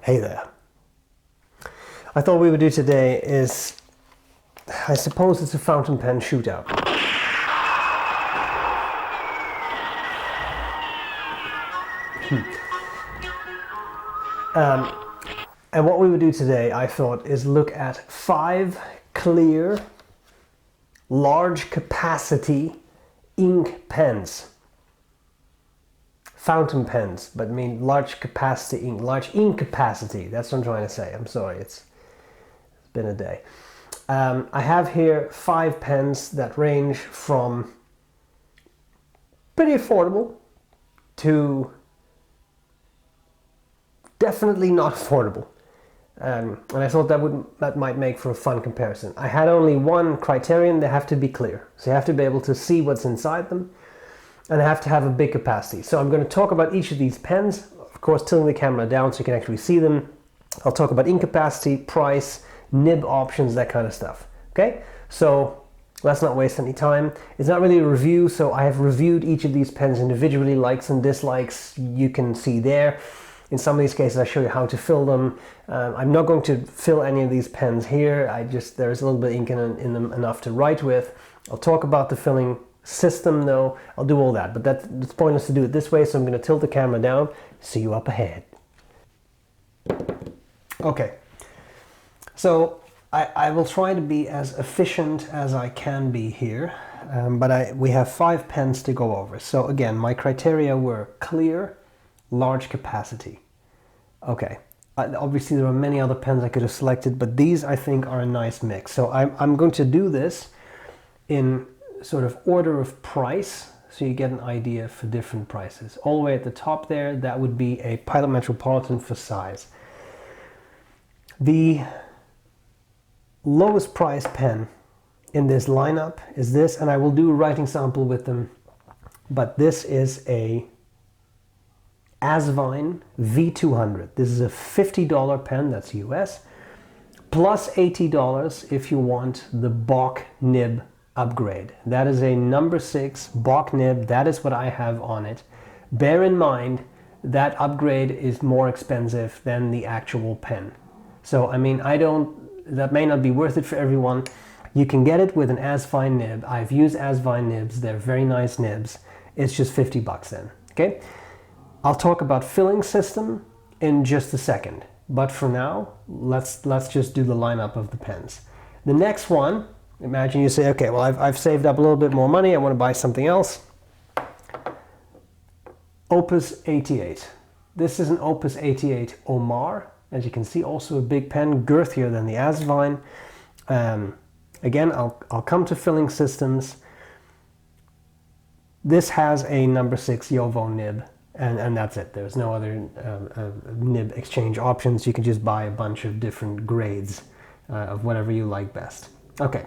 Hey there. I thought we would do today is, I suppose it's a fountain pen shootout. And what we would do today, I thought, is look at 5 clear, large capacity ink pens. Fountain pens, but I mean large capacity ink, large ink capacity. That's what I'm trying to say. I'm sorry, it's been a day. I have here 5 pens that range from pretty affordable to definitely not affordable. And I thought that might make for a fun comparison. I had only one criterion: they have to be clear. So you have to be able to see what's inside them, and I have to have a big capacity. So I'm going to talk about each of these pens, of course tilting the camera down so you can actually see them. I'll talk about ink capacity, price, nib options, that kind of stuff. Okay, so let's not waste any time. It's not really a review, so I have reviewed each of these pens individually, likes and dislikes, you can see there. In some of these cases I show you how to fill them. I'm not going to fill any of these pens here. There's a little bit of ink in them enough to write with. I'll talk about the filling system though. I'll do all that, but it's pointless to do it this way, so I'm going to tilt the camera down. See you up ahead. Okay, so I will try to be as efficient as I can be here, but we have 5 pens to go over. So again, my criteria were clear, large capacity. Okay, obviously there are many other pens I could have selected, but these I think are a nice mix. So I'm going to do this in sort of order of price, so you get an idea for different prices. All the way at the top there, that would be a Pilot Metropolitan for size. The lowest price pen in this lineup is this, and I will do a writing sample with them, but this is a Asvine V200. This is a $50 pen, that's US, plus $80 if you want the B.R.E nib upgrade. That is a number 6 B.R.E nib. That is what I have on it. Bear in mind that upgrade is more expensive than the actual pen. So I mean, that may not be worth it for everyone. You can get it with an Asvine nib. I've used Asvine nibs. They're very nice nibs. It's just 50 bucks then. Okay. I'll talk about filling system in just a second, but for now, let's just do the lineup of the pens. The next one, imagine you say, okay, well I've saved up a little bit more money, I want to buy something else. Opus 88. This is an Opus 88 Omar. As you can see, also a big pen, girthier than the Asvine. Again, I'll come to filling systems. This has a number 6 Jowo nib. And that's it. There's no other nib exchange options. You can just buy a bunch of different grades of whatever you like best. Okay.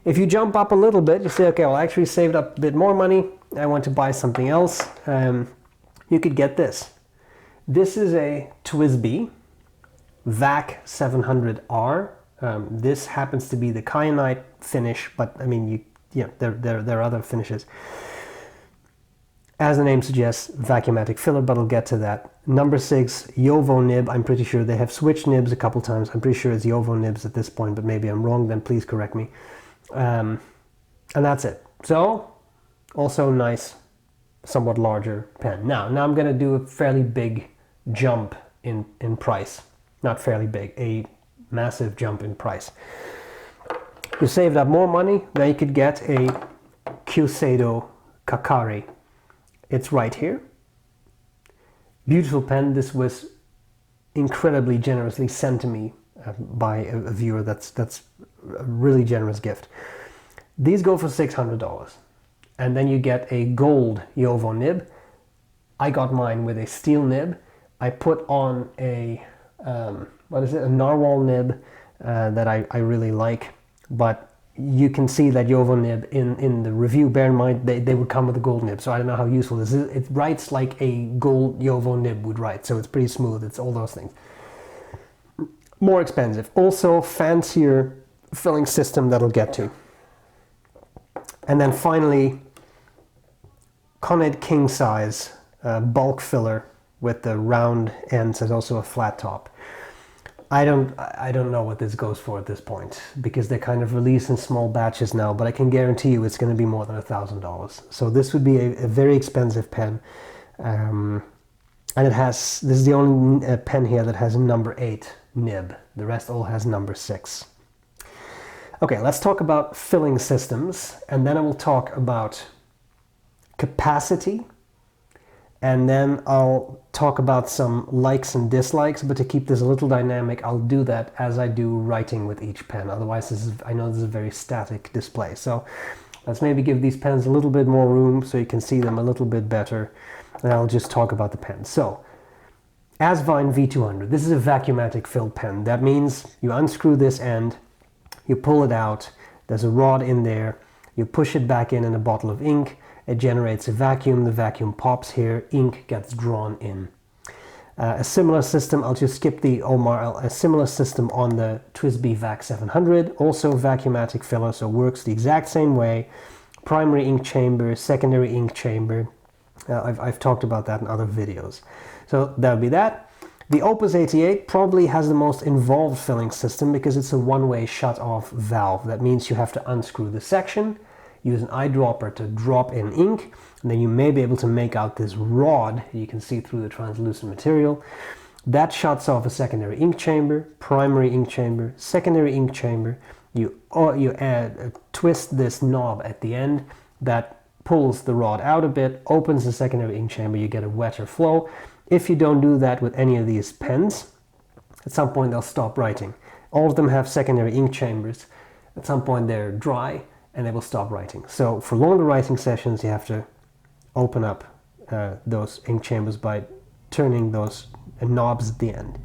If you jump up a little bit, you say, okay, well, I actually saved up a bit more money. I want to buy something else. You could get this. This is a TWSBI VAC 700R. This happens to be the kyanite finish, but I mean, there are other finishes. As the name suggests, vacuumatic filler, but I'll get to that. Number 6, Jowo nib. I'm pretty sure they have switched nibs a couple times. I'm pretty sure it's Jowo nibs at this point, but maybe I'm wrong, then please correct me. And that's it. So, also nice, somewhat larger pen. Now I'm going to do a fairly big jump in price. Not fairly big, a massive jump in price. You saved up more money, then you could get a Shiseido Kakari. It's right here. Beautiful pen. This was incredibly generously sent to me by a viewer. That's a really generous gift. These go for $600, and then you get a gold Jowo nib. I got mine with a steel nib. I put on a a narwhal nib that I really like, but you can see that Jowo nib in the review. Bear in mind they would come with a gold nib, so I don't know how useful this is. It writes like a gold Jowo nib would write, so it's pretty smooth. It's all those things. More expensive, also fancier filling system that I'll get to. And then finally, Coned king size bulk filler with the round ends and also a flat top. I don't know what this goes for at this point, because they're kind of released in small batches now, but I can guarantee you it's going to be more than $1,000. So this would be a very expensive pen. And this is the only pen here that has a number 8 nib. The rest all has number 6. Okay, let's talk about filling systems, and then I will talk about capacity, and then I'll talk about some likes and dislikes, but to keep this a little dynamic, I'll do that as I do writing with each pen. Otherwise, I know this is a very static display. So let's maybe give these pens a little bit more room so you can see them a little bit better, and I'll just talk about the pens. So, Asvine V200, this is a vacuumatic filled pen. That means you unscrew this end, you pull it out, there's a rod in there, you push it back in a bottle of ink, it generates a vacuum, the vacuum pops here, ink gets drawn in. A similar system, I'll just skip the Omar, a similar system on the TWSBI VAC 700, also vacuumatic filler, so works the exact same way. Primary ink chamber, secondary ink chamber. I've talked about that in other videos. So that would be that. The Opus 88 probably has the most involved filling system because it's a one-way shut-off valve. That means you have to unscrew the section, use an eyedropper to drop in ink, and then you may be able to make out this rod you can see through the translucent material. That shuts off a secondary ink chamber, primary ink chamber, secondary ink chamber. You twist this knob at the end that pulls the rod out a bit, opens the secondary ink chamber, you get a wetter flow. If you don't do that with any of these pens, at some point they'll stop writing. All of them have secondary ink chambers. At some point they're dry and they will stop writing. So for longer writing sessions, you have to open up those ink chambers by turning those knobs at the end.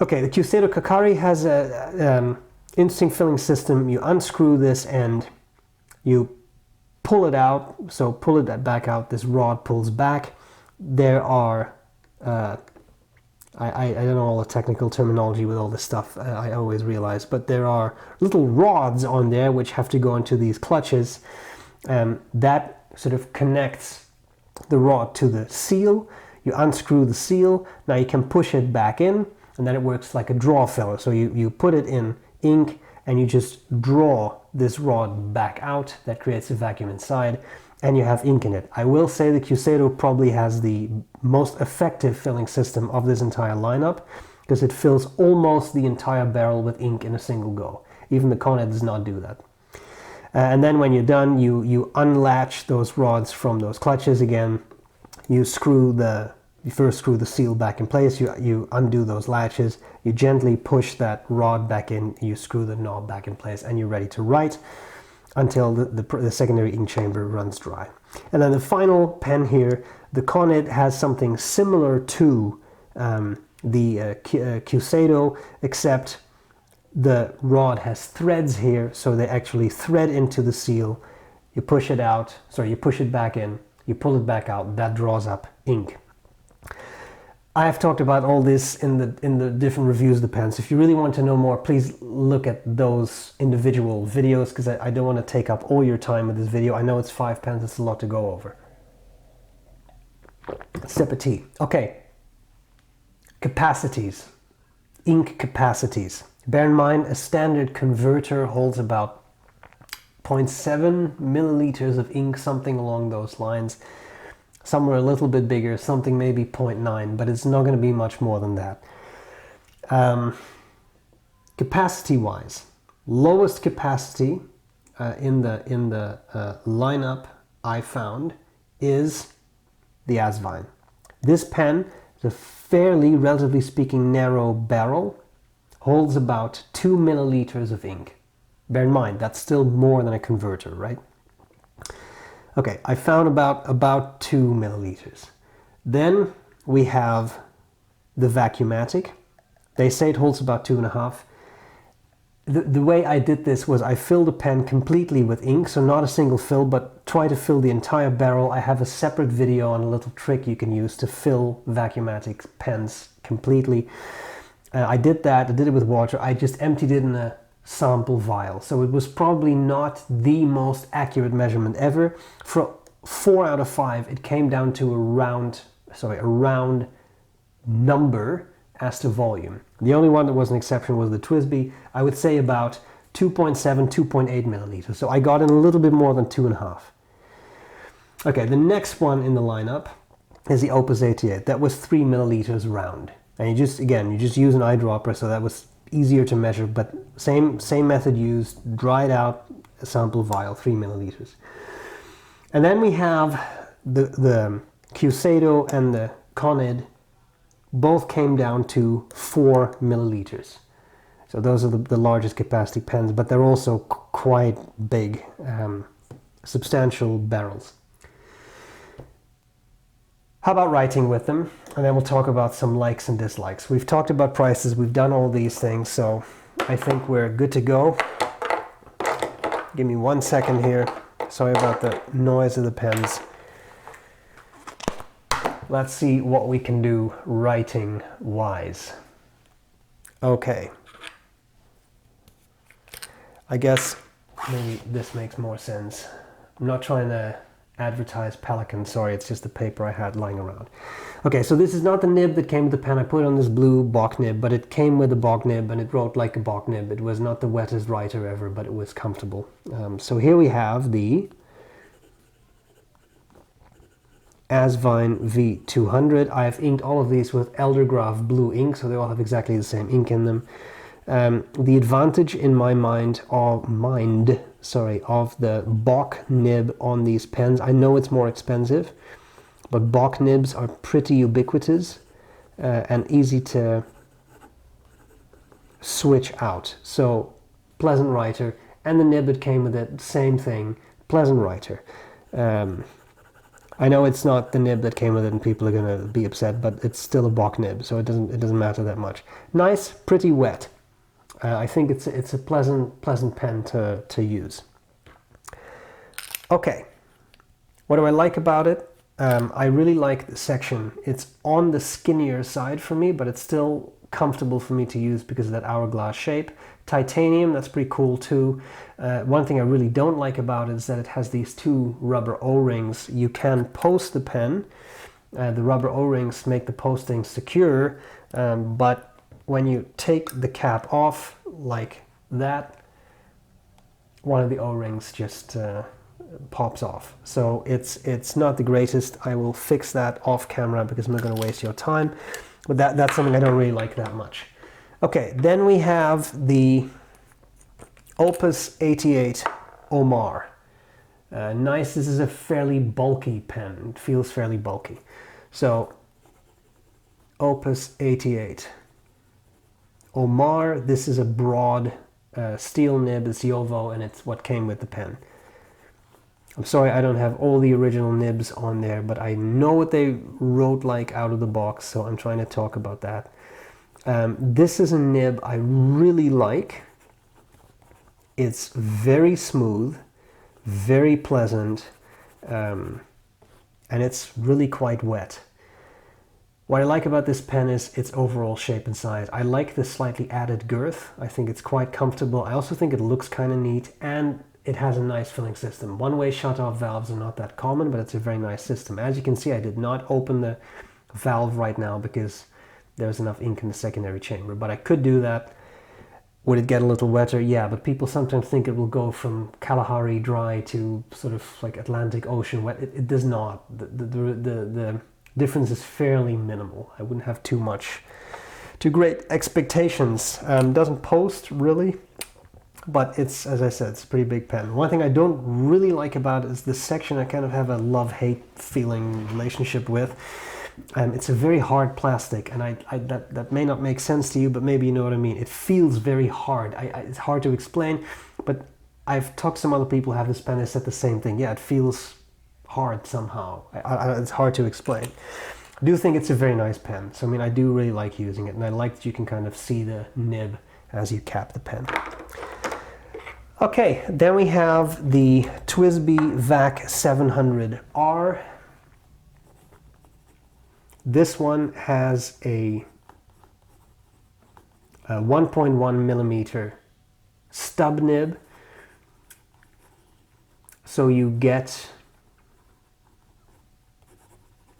Okay, the Q-Stato Kakari has a interesting filling system. You unscrew this end, you pull it out, so pull it back out, this rod pulls back. There are, I don't know all the technical terminology with all this stuff, I always realize, but there are little rods on there which have to go into these clutches. That sort of connects the rod to the seal. You unscrew the seal, now you can push it back in, and then it works like a draw filler. So you put it in ink, and you just draw this rod back out. That creates a vacuum inside, and you have ink in it. I will say the Q-Stato probably has the most effective filling system of this entire lineup, because it fills almost the entire barrel with ink in a single go. Even the Conet does not do that. And then when you're done, you unlatch those rods from those clutches again. You first screw the seal back in place, you undo those latches, you gently push that rod back in, you screw the knob back in place, and you're ready to write until the secondary ink chamber runs dry. And then the final pen here, the Conet has something similar to the Q-Stato, except the rod has threads here, so they actually thread into the seal. You push it out, sorry, you push it back in, you pull it back out, that draws up ink. I have talked about all this in the different reviews of the pens. If you really want to know more, please look at those individual videos, because I don't want to take up all your time with this video. I know it's 5 pens, it's a lot to go over. Sip of tea. Okay. Capacities. Ink capacities. Bear in mind, a standard converter holds about 0.7 milliliters of ink, something along those lines. Some are a little bit bigger, something maybe 0.9, but it's not going to be much more than that. Capacity-wise, lowest capacity in the lineup I found is the Asvine. This pen is a fairly, relatively speaking, narrow barrel, holds about 2 milliliters of ink. Bear in mind, that's still more than a converter, right? Okay, I found about 2 milliliters. Then we have the Vacuumatic. They say it holds about 2.5. The way I did this was I filled a pen completely with ink, so not a single fill, but try to fill the entire barrel. I have a separate video on a little trick you can use to fill Vacuumatic pens completely. I did that, I did it with water. I just emptied it in a sample vial. So it was probably not the most accurate measurement ever. For 4 out of 5, it came down to around sorry, a round number as to volume. The only one that was an exception was the TWSBI. I would say about 2.7, 2.8 milliliters. So I got in a little bit more than 2.5. Okay, the next one in the lineup is the Opus 88. That was 3 milliliters round. And you just use an eyedropper, so that was easier to measure, but same method used, dried out sample vial, 3 milliliters. And then we have the Cusado and the Conid, both came down to 4 milliliters. So those are the largest capacity pens, but they're also quite big, substantial barrels. How about writing with them? And then we'll talk about some likes and dislikes. We've talked about prices, we've done all these things, so I think we're good to go. Give me 1 second here. Sorry about the noise of the pens. Let's see what we can do writing wise. Okay. I guess maybe this makes more sense. I'm not trying to advertise Pelican, sorry, it's just the paper I had lying around. Okay, so this is not the nib that came with the pen. I put on this blue Bock nib, but it came with a Bock nib and it wrote like a Bock nib. It was not the wettest writer ever, but it was comfortable. So here we have the Asvine V200. I have inked all of these with Eldergraph blue ink, so they all have exactly the same ink in them. The advantage in my mind of the Bock nib on these pens, I know it's more expensive, but Bock nibs are pretty ubiquitous and easy to switch out. So pleasant writer, and the nib that came with it, same thing, pleasant writer. I know it's not the nib that came with it and people are going to be upset, but it's still a Bock nib, so it doesn't matter that much. Nice, pretty wet. I think it's a pleasant pen to use. Okay, what do I like about it? I really like the section. It's on the skinnier side for me, but it's still comfortable for me to use because of that hourglass shape. Titanium, that's pretty cool too. One thing I really don't like about it is that it has these two rubber O-rings. You can post the pen. The rubber O-rings make the posting secure, but when you take the cap off like that, one of the O-rings just pops off. So it's not the greatest. I will fix that off camera because I'm not going to waste your time. But that's something I don't really like that much. Okay, then we have the Opus 88 Omar. Nice, this is a fairly bulky pen. It feels fairly bulky. So, Opus 88 Omar, this is a broad steel nib, it's Jowo, and it's what came with the pen. I'm sorry I don't have all the original nibs on there, but I know what they wrote like out of the box, so I'm trying to talk about that. This is a nib I really like. It's very smooth, very pleasant, and it's really quite wet. What I like about this pen is its overall shape and size. I like the slightly added girth. I think it's quite comfortable. I also think it looks kind of neat, and it has a nice filling system. One-way shut-off valves are not that common, but it's a very nice system. As you can see, I did not open the valve right now because there's enough ink in the secondary chamber, but I could do that. Would it get a little wetter? Yeah, but people sometimes think it will go from Kalahari dry to sort of like Atlantic Ocean wet. It does not. The difference is fairly minimal. I wouldn't have too great expectations. Doesn't post really, but it's, as I said, it's a pretty big pen. One thing I don't really like about it is this section I kind of have a love-hate feeling relationship with. It's a very hard plastic, and that may not make sense to you, but maybe you know what I mean. It feels very hard. It's hard to explain, but I've talked to some other people who have this pen, they said the same thing. Yeah, it feels hard somehow. It's hard to explain. I do think it's a very nice pen. So I mean, I do really like using it, and I like that you can kind of see the nib as you cap the pen. Okay, then we have the TWSBI VAC 700R. This one has a 1.1 millimeter stub nib. So you get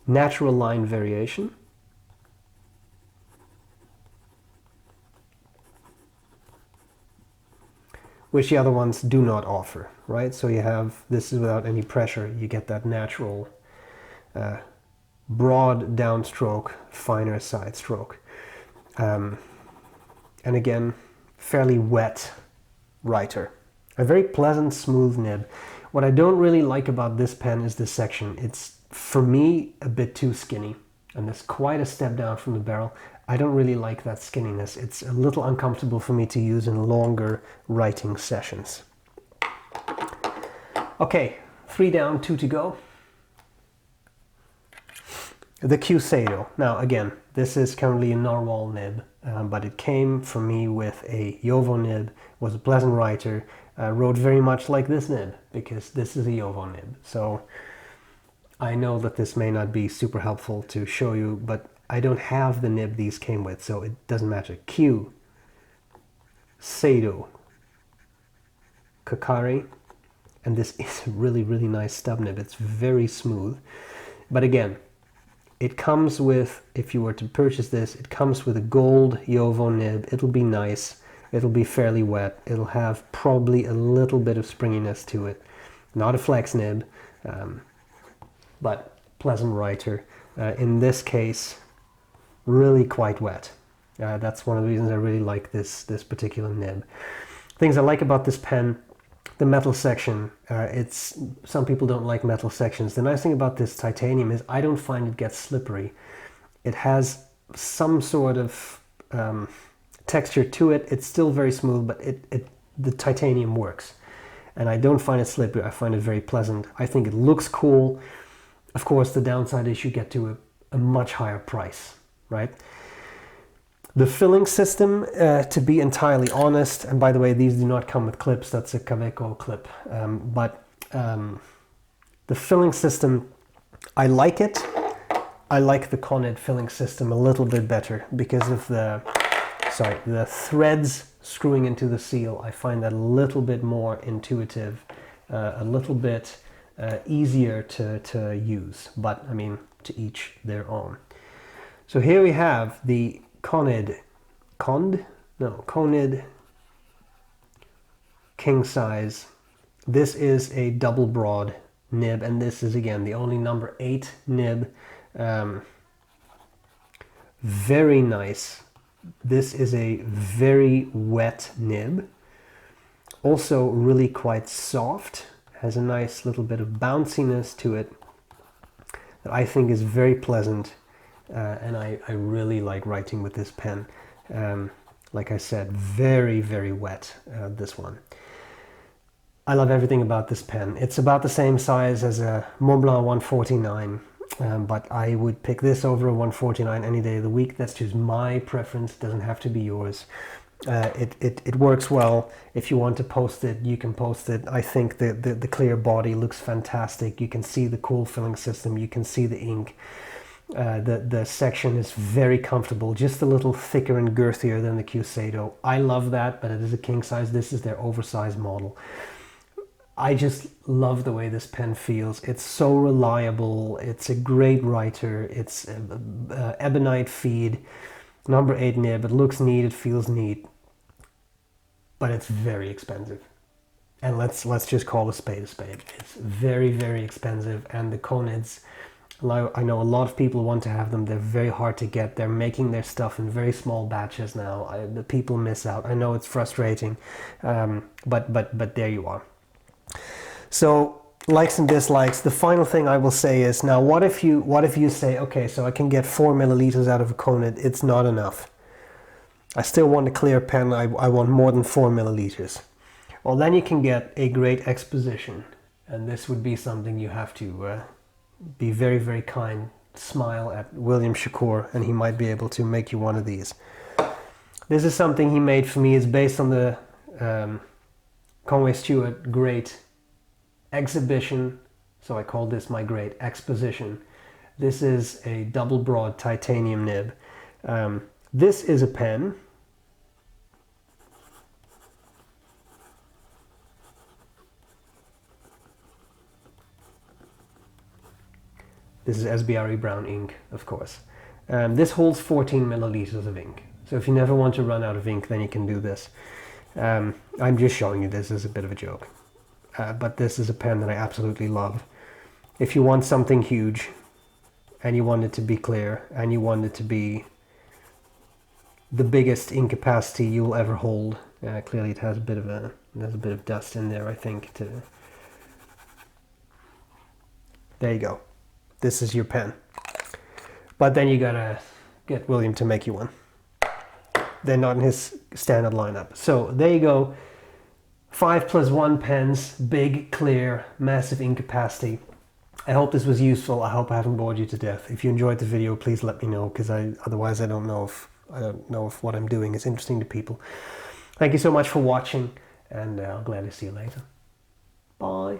natural line variation, which the other ones do not offer, right? So you have, this is without any pressure, you get that natural broad downstroke, finer side stroke. And again, fairly wet writer. A very pleasant, smooth nib. What I don't really like about this pen is this section. It's, for me, a bit too skinny, and it's quite a step down from the barrel. I don't really like that skinniness. It's a little uncomfortable for me to use in longer writing sessions. Okay, 3 down, 2 to go. The Shootout. Now again, this is currently a narwhal nib, but it came for me with a JoWo nib, was a pleasant writer, wrote very much like this nib, because this is a JoWo nib. So I know that this may not be super helpful to show you, but I don't have the nib these came with, so it doesn't matter. Shootout, Kakari, and this is a really, really nice stub nib. It's very smooth, but again, it comes with, if you were to purchase this, it comes with a gold JoWo nib. It'll be nice. It'll be fairly wet. It'll have probably a little bit of springiness to it. Not a flex nib, but pleasant writer. In this case, really quite wet. That's one of the reasons I really like this particular nib. Things I like about this pen: the metal section. Some people don't like metal sections. The nice thing about this titanium is I don't find it gets slippery. It has some sort of texture to it. It's still very smooth, but the titanium works. And I don't find it slippery. I find it very pleasant. I think it looks cool. Of course, the downside is you get to a much higher price, right? The filling system, to be entirely honest, and by the way, these do not come with clips, that's a Kaweco clip, the filling system, I like it. I like the Conid filling system a little bit better because of the threads screwing into the seal. I find that a little bit more intuitive, a little bit easier to use, but I mean, to each their own. So here we have the Conid king size. This is a double broad nib, and this is again the only number 8 nib. Very nice. This is a very wet nib. Also really quite soft. Has a nice little bit of bounciness to it that I think is very pleasant. And I really like writing with this pen. Like I said, very, very wet, this one. I love everything about this pen. It's about the same size as a Montblanc 149, but I would pick this over a 149 any day of the week. That's just my preference. It doesn't have to be yours. It works well. If you want to post it, you can post it. I think the clear body looks fantastic. You can see the cool filling system. You can see the ink. The section is very comfortable, just a little thicker and girthier than the Shootout. I love that, but it is a king size. This is their oversized model. I just love the way this pen feels. It's so reliable. It's a great writer. It's ebonite feed, number 8 nib. It looks neat. It feels neat, but it's very expensive. And let's just call a spade a spade. It's very, very expensive, and the Conids, I know a lot of people want to have them. They're very hard to get. They're making their stuff in very small batches now. The people miss out. I know it's frustrating, but there you are. So likes and dislikes. The final thing I will say is, now what if you say, okay, so I can get 4 milliliters out of a Conid. It's not enough. I still want a clear pen. I want more than 4 milliliters. Well, then you can get a great exposition, and this would be something you have to be very, very kind, smile at William Shakur, and he might be able to make you one of these. This is something he made for me. It's based on the Conway Stewart Great Exhibition, so I call this my Great Exposition. This is a double broad titanium nib. This is a pen. This is S.B.R.E. brown ink, of course. This holds 14 milliliters of ink. So if you never want to run out of ink, then you can do this. I'm just showing you this as a bit of a joke. But this is a pen that I absolutely love. If you want something huge, and you want it to be clear, and you want it to be the biggest ink capacity you'll ever hold, clearly it has a bit of dust in there, I think. There you go. This is your pen. But then you gotta get William to make you one. They're not in his standard lineup. So there you go. 5+1 pens, big, clear, massive ink capacity. I hope this was useful. I hope I haven't bored you to death. If you enjoyed the video, please let me know, because otherwise I don't know if what I'm doing is interesting to people. Thank you so much for watching, and I'll gladly see you later. Bye.